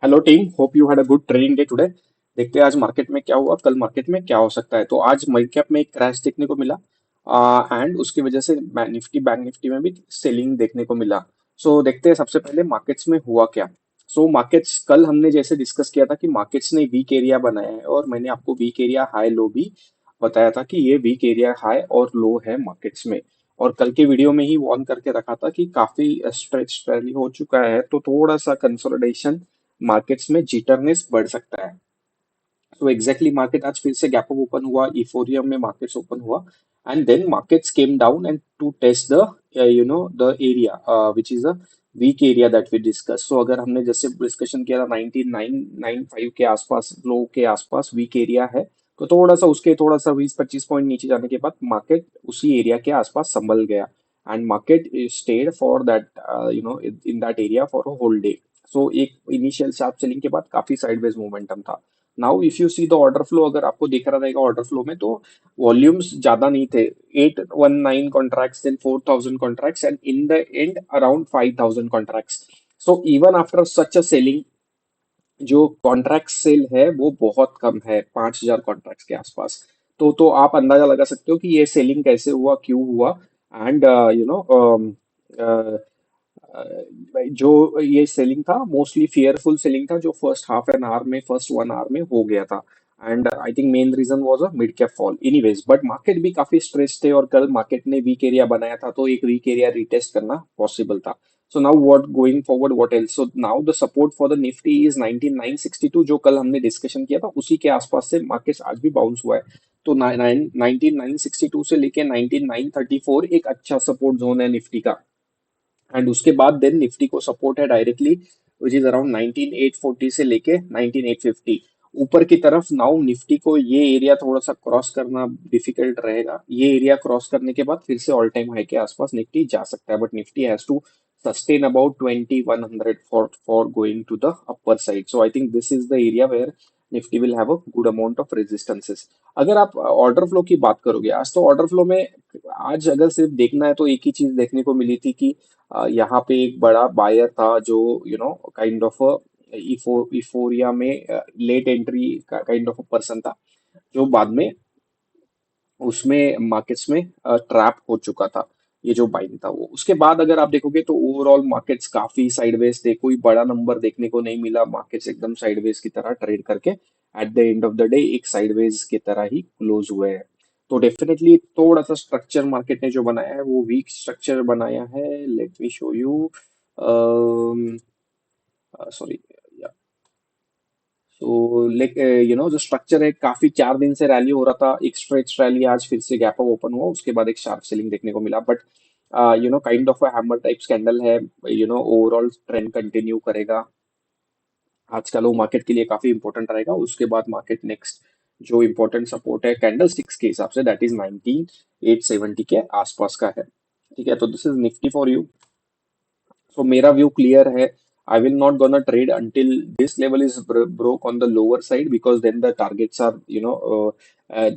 Hello team, hope you had a good trading day today. देखते हैं आज market में क्या हुआ, कल मार्केट में क्या हो सकता है। तो आज मिड कैप में एक क्रैश देखने को मिला एंड उसकी वजह से निफ्टी बैंक निफ्टी में भी सेलिंग देखने को मिला। सो देखते हैं सबसे पहले मार्केट्स में हुआ क्या। सो मार्केट्स कल हमने जैसे डिस्कस किया था कि मार्केट्स ने वीक एरिया बनाया है और मैंने आपको वीक एरिया हाई लो भी बताया था कि ये वीक एरिया हाई और लो है मार्केट्स में। और कल के वीडियो में ही वार्न करके रखा था कि काफी स्ट्रेच रैली हो चुका है, तो थोड़ा सा कंसोलिडेशन मार्केट्स में जिटरनेस बढ़ सकता है। तो एग्जैक्टली मार्केट आज फिर से गैप अप ओपन हुआ, इफोरियम में मार्केट्स ओपन हुआ and then markets came down and to test the the area which is a weak area that we discuss. So अगर हमने जैसे डिस्कशन किया था 19995 के आसपास, लो के आसपास वीक एरिया है, तो थोड़ा सा उसके थोड़ा सा 20-25 पॉइंट नीचे जाने के बाद मार्केट उसी एरिया के आसपास संभल गया and market stayed for that in that area for a whole day. So एक इनिशियल शार्प सेलिंग के बाद काफी साइडवेज मोमेंटम था। Now if you see the order flow, अगर आपको दिख रहा रहेगा ऑर्डर फ्लो में, तो वॉल्यूम्स ज्यादा नहीं थे। 819 contracts, then 4000 contracts and in the end around 5000 contracts. So even after such a selling, जो कॉन्ट्रैक्ट सेल है वो बहुत कम है, 5000 कॉन्ट्रैक्ट्स के आसपास। तो आप अंदाजा लगा सकते हो कि ये सेलिंग कैसे हुआ, क्यों हुआ। एंड जो ये सेलिंग था मोस्टली फियरफुल सेलिंग था, जो फर्स्ट हाफ एन आवर में, फर्स्ट 1 आवर में हो गया था। And I think main reason was a mid cap fall anyways, but market भी काफी स्ट्रेस थे और कल मार्केट ने वीक एरिया बनाया था, तो एक वीक एरिया रिटेस्ट करना पॉसिबल था। So now what going forward, what else? So now the support for the Nifty is 19962, जो कल हमने डिस्कशन किया था उसी के आसपास से मार्केट आज भी बाउंस हुआ है। तो 19962 से लेके 19934 एक अच्छा सपोर्ट जोन है निफ्टी का। एंड उसके बाद देन निफ्टी को सपोर्ट है डायरेक्टली विच इज अराउंड 19840 से लेके 19850 ऊपर की तरफ। नाउ निफ्टी को ये एरिया थोड़ा सा क्रॉस करना डिफिकल्ट रहेगा। ये एरिया क्रॉस करने के बाद फिर से ऑल टाइम हाई के आसपास निफ्टी जा सकता है, but Nifty has to sustain about 2100 for going to the upper side. So I think this is the area where Nifty will have a good amount of resistances. अगर आप order flow की बात करोगे आज, तो ऑर्डर फ्लो में आज अगर सिर्फ देखना है तो एक ही चीज देखने को मिली थी कि यहाँ पे एक बड़ा बायर था जो काइंड ऑफ इफोरिया में लेट एंट्री का काइंड ऑफ पर्सन था, जो बाद में उसमें मार्केट्स में ट्रैप हो चुका था। ये जो बाइंग था वो, उसके बाद अगर आप देखोगे तो ओवरऑल मार्केट्स काफी साइडवेज थे, कोई बड़ा नंबर देखने को नहीं मिला। मार्केट्स एकदम साइडवेज की तरह ट्रेड करके at the end of the day एक साइडवेज की तरह ही क्लोज हुए हैं। तो डेफिनेटली थोड़ा सा स्ट्रक्चर मार्केट ने जो बनाया है वो वीक स्ट्रक्चर बनाया है। Let me show you. Sorry. तो लाइक जो स्ट्रक्चर है, काफी 4 दिन से रैली हो रहा था, एक स्ट्रेच रैली, आज फिर से गैप अप ओपन हुआ, उसके बाद एक शार्प सेलिंग देखने को मिला। But kind of hammer type candle है। ओवरऑल ट्रेंड कंटिन्यू करेगा। आज का लो मार्केट के लिए काफी इंपॉर्टेंट रहेगा। उसके बाद मार्केट नेक्स्ट जो इंपॉर्टेंट सपोर्ट है कैंडल स्टिक्स के हिसाब से, दैट इज 19870 के आसपास का है। ठीक है, तो this is Nifty for you. So मेरा व्यू क्लियर है। I will not gonna trade until this level is broke on the lower side, because then the targets are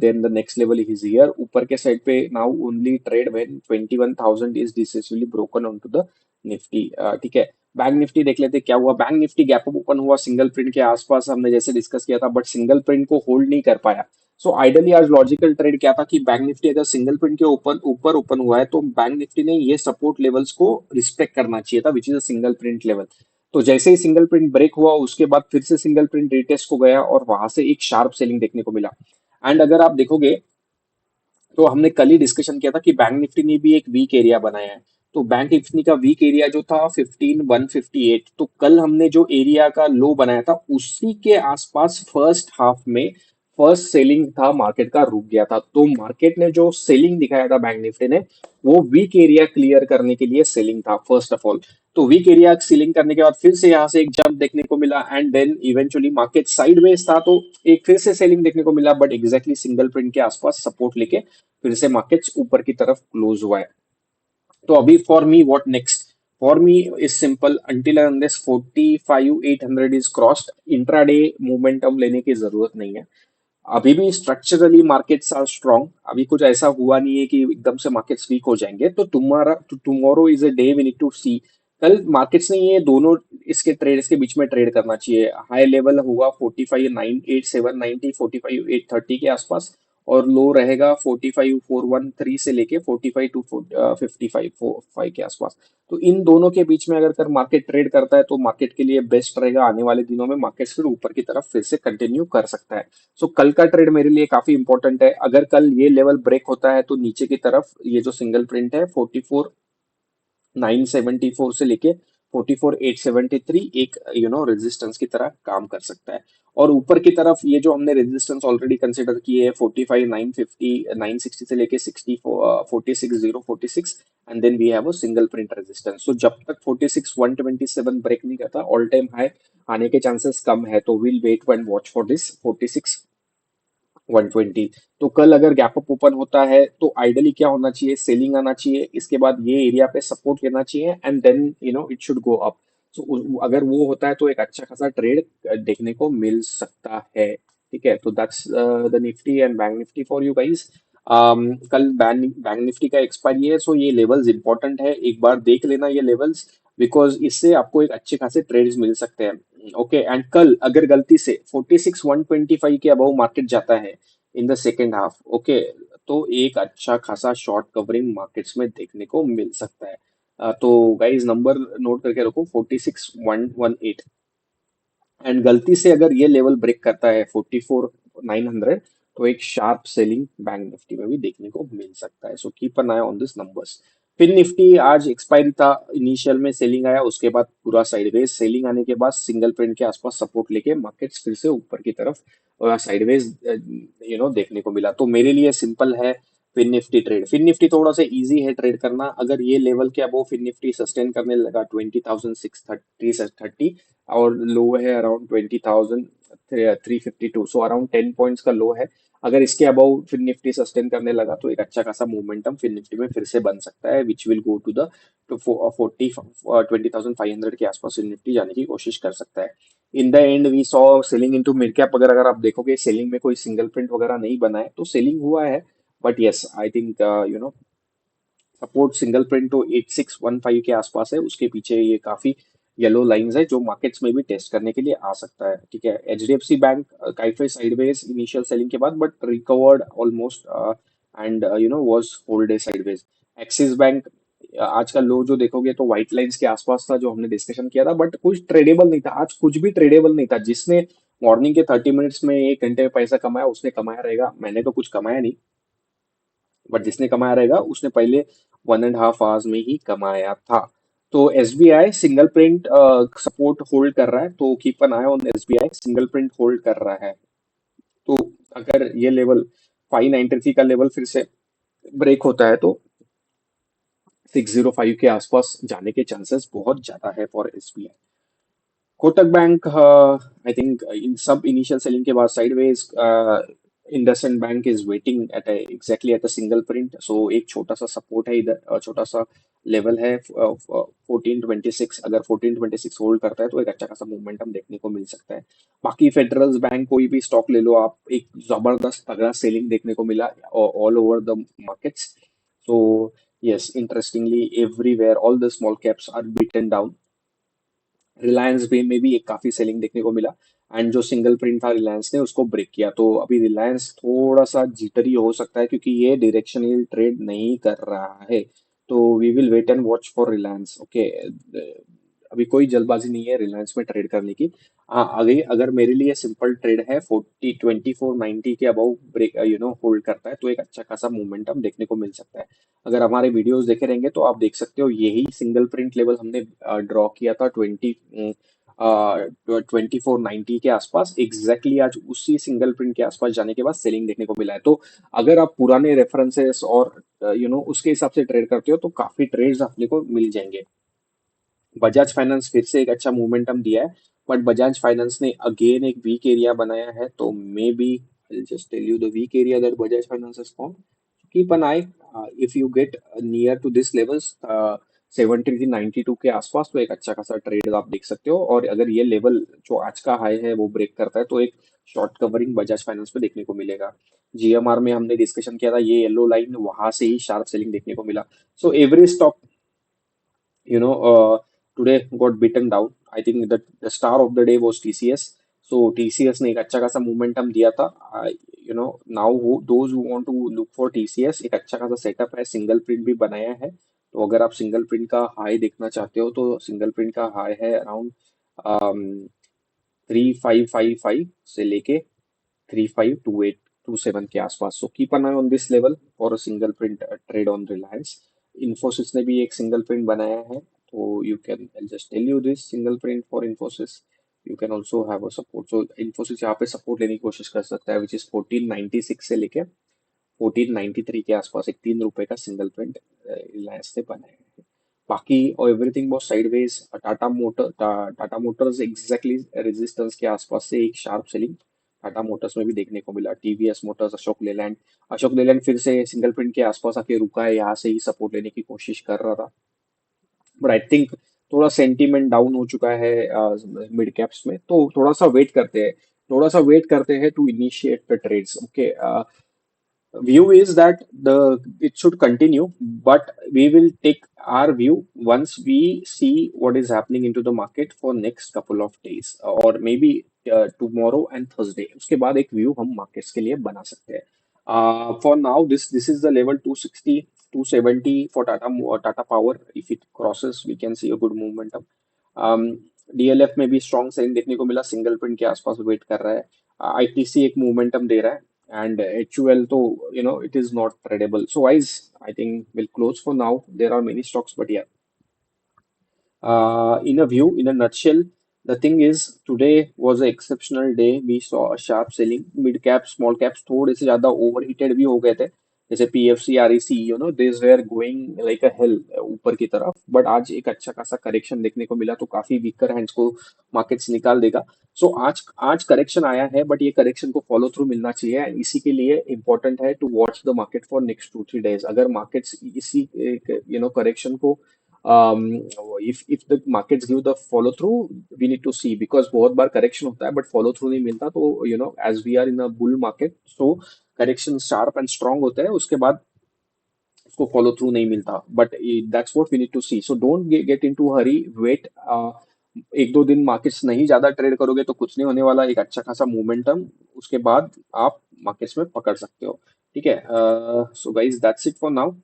then the next level is here. ऊपर के side पे now only trade when 21,000 is decisively broken onto the Nifty. ठीक है, bank Nifty देख लेते हैं क्या हुआ। Bank Nifty gap up open हुआ सिंगल प्रिंट के आसपास, हमने जैसे डिस्कस किया था, बट सिंगल प्रिंट को होल्ड नहीं कर पाया। सो आइडियली आज लॉजिकल ट्रेड क्या था कि बैंक निफ्टी अगर सिंगल प्रिंट के ऊपर ओपन हुआ है, तो बैंक निफ्टी ने ये सपोर्ट लेवल्स को रिस्पेक्ट करना चाहिए था, विच is a single print level. तो जैसे ही सिंगल प्रिंट ब्रेक हुआ, उसके बाद फिर से सिंगल प्रिंट रिटेस्ट को गया और वहां से एक शार्प सेलिंग देखने को मिला। एंड अगर आप देखोगे तो हमने कल ही डिस्कशन किया था कि बैंक निफ्टी ने भी एक वीक एरिया बनाया है। तो बैंक निफ्टी का वीक एरिया जो था 15158, तो कल हमने जो एरिया का लो बनाया था उसी के आसपास फर्स्ट हाफ में फर्स्ट सेलिंग था, मार्केट का रुक गया था। तो मार्केट ने जो सेलिंग दिखाया था बैंक निफ्टी ने, वो वीक एरिया क्लियर करने के लिए सेलिंग था फर्स्ट ऑफ ऑल। तो वीक एरिया सीलिंग करने के बाद फिर से यहाँ से एक जंप देखने को मिला and then eventually market sideways था, तो एक फिर से सेलिंग देखने को मिला, बट एग्जैक्टली सिंगल प्रिंट के आसपास सपोर्ट लेके फिर से मार्केट्स ऊपर की तरफ क्लोज हुआ है। तो अभी for me what next? For me is simple, until unless 45800 is crossed, intraday momentum लेने की जरूरत नहीं है। अभी भी स्ट्रक्चरली मार्केट्स आर स्ट्रांग, अभी कुछ ऐसा हुआ नहीं है कि एकदम से मार्केट्स वीक हो जाएंगे। तो tomorrow is a day we need to see कल मार्केट्स ने ये दोनों इसके ट्रेड्स के बीच में ट्रेड करना चाहिए। हाई लेवल होगा 45,98790, 45,830 के आसपास, और लो रहेगा 45,413 से लेके 45,255 के आसपास। तो इन दोनों के बीच में अगर कर मार्केट ट्रेड करता है तो मार्केट के लिए बेस्ट रहेगा। आने वाले दिनों में मार्केट फिर ऊपर की तरफ फिर से कंटिन्यू कर सकता है। सो कल का ट्रेड मेरे लिए काफी इंपॉर्टेंट है। अगर कल ये लेवल ब्रेक होता है तो नीचे की तरफ ये जो सिंगल प्रिंट है 44,974 से लेके 44,873 एक रेजिस्टेंस की तरह काम कर सकता है। और ऊपर की तरफ ये जो हमने रेजिस्टेंस ऑलरेडी कंसिडर किए है 45,950 960 से लेके 46,046, and then we have a single print resistance. तो जब तक 46,127 ब्रेक नहीं करता ऑल टाइम हाई आने के चांसेस कम है। तो will wait and watch for this 120। तो कल अगर गैप अप ओपन होता है तो आइडली क्या होना चाहिए, सेलिंग आना चाहिए, इसके बाद ये एरिया पे सपोर्ट लेना चाहिए, and then it should go up. तो अगर वो होता है तो एक अच्छा खासा ट्रेड देखने को मिल सकता है। ठीक है, तो that's the Nifty and bank Nifty for you guys. कल बैंक निफ्टी का एक्सपायरी है, सो ये लेवल्स इंपॉर्टेंट है, एक बार देख लेना ये लेवल्स, बिकॉज इससे आपको एक अच्छे खासे ट्रेड्स मिल सकते हैं। ओके, एंड कल अगर गलती से 46,125 के अबव मार्केट जाता है in the second half, okay, तो एक अच्छा खासा शॉर्ट कवरिंग मार्केट्स में देखने को मिल सकता है। तो गाइज नंबर नोट करके रखो 46,118। एंड गलती से अगर ये लेवल ब्रेक करता है 44,900, तो एक शार्प सेलिंग बैंक निफ्टी में भी देखने को मिल सकता है। सो keep an eye on this numbers. फिर निफ्टी आज एक्सपायरी था, इनिशियल में सेलिंग आया, उसके बाद पूरा साइडवेज सेलिंग आने के बाद सिंगल प्रिंट के आसपास सपोर्ट लेके मार्केट्स फिर से ऊपर की तरफ साइडवेज देखने को मिला। तो मेरे लिए सिंपल है फिन निफ्टी ट्रेड। फिन निफ्टी थोड़ा सा इजी है ट्रेड करना। अगर ये लेवल के अबव फिन निफ्टी सस्टेन करने लगा 20,630 और लो है अराउंड 20,352, सो अराउंड 10 पॉइंट्स का लो है। अगर इसके अबव फिर निफ्टी सस्टेन करने लगा तो एक अच्छा खासा मोमेंटम फिर निफ्टी में फिर से बन सकता है, which will go to the two 20,500 के आसपास फिर निफ्टी जाने की कोशिश कर सकता है। In the end we saw selling into mid cap. अगर आप देखोगे सेलिंग में कोई सिंगल प्रिंट वगैरह नहीं बना है तो सेलिंग हुआ है, but yes I think support single print तो 8615 के आसपास है, उसके पीछे ये काफी येलो लाइंस है जो मार्केट्स में भी टेस्ट करने के लिए आ सकता है। ठीक है, एचडीएफसी बैंक काफी साइडवेज इनिशियल सेलिंग के बाद but recovered almost and was whole day sideways. Axis bank आज का लो जो देखोगे तो व्हाइट लाइंस के आसपास था जो हमने डिस्कशन किया था, बट कुछ ट्रेडेबल नहीं था आज, कुछ भी ट्रेडेबल नहीं था। जिसने मॉर्निंग के 30 मिनट्स में 1 घंटे में पैसा कमाया उसने कमाया रहेगा, मैंने तो कुछ कमाया नहीं, बट जिसने कमाया रहेगा उसने पहले 1.5 आवर्स में ही कमाया था। तो SBI single print support hold कर रहा है, तो keep an eye on SBI, single print hold कर रहा है। तो अगर ये लेवल 593 का लेवल फिर से ब्रेक होता है तो 605 के आसपास जाने के चांसेस बहुत ज्यादा है for SBI. Kotak bank I think in सब इनिशियल सेलिंग के बाद sideways. IndusInd bank is waiting at exactly at a single print, so एक छोटा सा सपोर्ट है इधर, छोटा सा लेवल है 1426। अगर 1426 होल्ड करता है तो एक अच्छा खासा मोमेंटम देखने को मिल सकता है। बाकी फेडरल बैंक कोई भी स्टॉक ले लो आप, एक जबरदस्त तगड़ा सेलिंग देखने को मिला all over the markets. So yes, interestingly everywhere all the small caps are beaten down। Reliance भी में भी एक काफी सेलिंग देखने को मिला, एंड जो सिंगल प्रिंट था रिलायंस ने उसको ब्रेक किया। तो अभी रिलायंस थोड़ा सा जिटरी हो सकता है क्योंकि ये डायरेक्शनल ट्रेड नहीं कर रहा है। तो we will wait and watch for Reliance. Okay, अभी कोई जल्दबाजी नहीं है रिलायंस में ट्रेड करने की। हाँ, आगे अगर मेरे लिए सिंपल ट्रेड है 2490 के अबाउ ब्रेक होल्ड करता है तो एक अच्छा खासा मोमेंटम देखने को मिल सकता है। अगर हमारे वीडियोस देखे रहेंगे तो आप देख सकते हो यही सिंगल प्रिंट लेवल हमने ड्रॉ किया था 2490 के आसपास एग्जैक्टली। आज उसी सिंगल प्रिंट के आसपास जाने के बाद सेलिंग देखने को मिला है। तो अगर आप पुराने रेफरेंसेस और उसके हिसाब से ट्रेड करते हो तो काफी ट्रेड्स अपने को मिल जाएंगे। बजाज फाइनेंस फिर से एक अच्छा मोमेंटम दिया है, बट बजाज फाइनेंस ने अगेन एक वीक एरिया बनाया है, तो maybe just tell you the weak area that Bajaj Finance has form. Keep an eye, if you get near to this levels 7392 के आसपास तो एक अच्छा खासा ट्रेड आप देख सकते हो। और अगर ये लेवल जो आज का हाई है वो ब्रेक करता है तो एक शॉर्ट कवरिंग बजाज फाइनेंस पे देखने को मिलेगा। जीएमआर में हमने डिस्कशन किया था, ये येलो लाइन वहां से ही शार्प सेलिंग देखने को मिला। So every stock you know today got beaten down. I think that the star of the day was TCS. So TCS ने एक अच्छा खासा मोमेंटम दिया था. Now those who want to look for TCS, एक अच्छा खासा सेटअप है, सिंगल प्रिंट भी बनाया है. तो अगर आप सिंगल प्रिंट का हाई देखना चाहते हो तो सिंगल प्रिंट का हाई है अराउंड 3555 से लेके 352827 के आसपास. So keep an eye on this level for a single print trade on Reliance. Infosys ने भी एक सिंगल प्रिंट बनाया है, तो you can just tell you this single print for Infosys. You can also have a support. So Infosys यहाँ पे support लेने की कोशिश कर सकता है, विच इज 1496 से लेके 1493 के आसपास. एक ₹3 का सिंगल प्रिंट रिलायंस ने बनाया है. बाकी और एवरीथिंग बहुत sideways. Tata Motors exactly resistance के आसपास से एक शार्प सेलिंग टाटा मोटर्स में भी देखने को मिला. टीवीएस मोटर्स, अशोक लेलैंड फिर से सिंगल प्रिंट के आसपास आके रुका है, यहाँ से ही सपोर्ट लेने की कोशिश कर रहा था. बट आई थिंक थोड़ा सेंटीमेंट डाउन हो चुका है मिड कैप्स में, तो थोड़ा सा वेट करते हैं to initiate the trades. Okay, view is that the it should continue, but we will take our view once we see what is happening into the market for next couple of days, or maybe tomorrow and Thursday. उसके बाद एक view हम markets के लिए बना सकते हैं. For now, this is the level 260 270 for Tata Power. If it crosses, we can see a good momentum. DLF में भी स्ट्रॉन्ग सेलिंग देखने को मिला, सिंगल प्रिंट के आसपास वेट कर रहा है. आईटीसी एक मोमेंटम दे रहा है, and HUL तो it is not tradable. So guys, I think we'll close for now. There are many stocks, but yeah, in a nutshell, the thing is today was an exceptional day. We saw a sharp selling. Mid caps, small caps थोड़े से ज्यादा overheated भी हो गए थे. जैसे PFC, REC, these were going like a hell ऊपर की तरफ. बट आज एक अच्छा खासा करेक्शन देखने को मिला, तो काफी वीकर हैंड्स को मार्केट्स निकाल देगा. सो आज आज करेक्शन आया है, बट ये करेक्शन को फॉलो थ्रू मिलना चाहिए. एंड इसी के लिए इंपॉर्टेंट है to watch the market for next 2-3 days. अगर मार्केट्स इसी करेक्शन को if the markets give the follow through, we need to see, because बहुत बार करेक्शन होता है बट फॉलो थ्रू नहीं मिलता. तो as we are in a bull market, so correction sharp and strong होता है, उसके बाद उसको फॉलो थ्रू नहीं मिलता. But that's what we need to see. So don't get into hurry. Wait एक दो दिन मार्केट्स नहीं ज्यादा ट्रेड करोगे तो कुछ नहीं होने वाला. एक अच्छा खासा मोमेंटम, उसके बाद आप मार्केट्स में पकड़ सकते हो. ठीक है. So guys, that's it for now.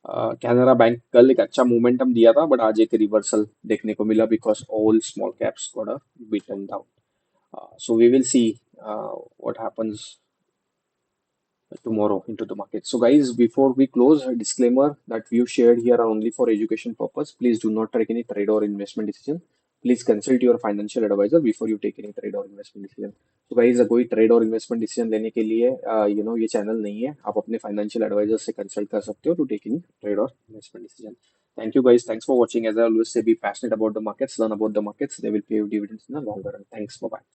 Canara bank कल एक अच्छा मोमेंटम दिया था, बट आज एक रिवर्सल देखने को मिला, because all small caps got a beaten down. So we will see what happens tomorrow into the market. So guys, before we close, a disclaimer that views shared here are only for education purpose. Please do not take any trade or investment decision. Please consult your financial advisor before you take any trade or investment decision. So guys, कोई trade और investment decision लेने के लिए ये channel नहीं है. आप अपने फाइनेंशियल एडवाइजर से कंसल्ट कर सकते हो टू टेक एनी ट्रेड और investment decision. Thank you guys. Thanks for watching. As I always say, be passionate about the markets, learn about the markets. They will pay you dividends in the long run. Thanks. Bye bye.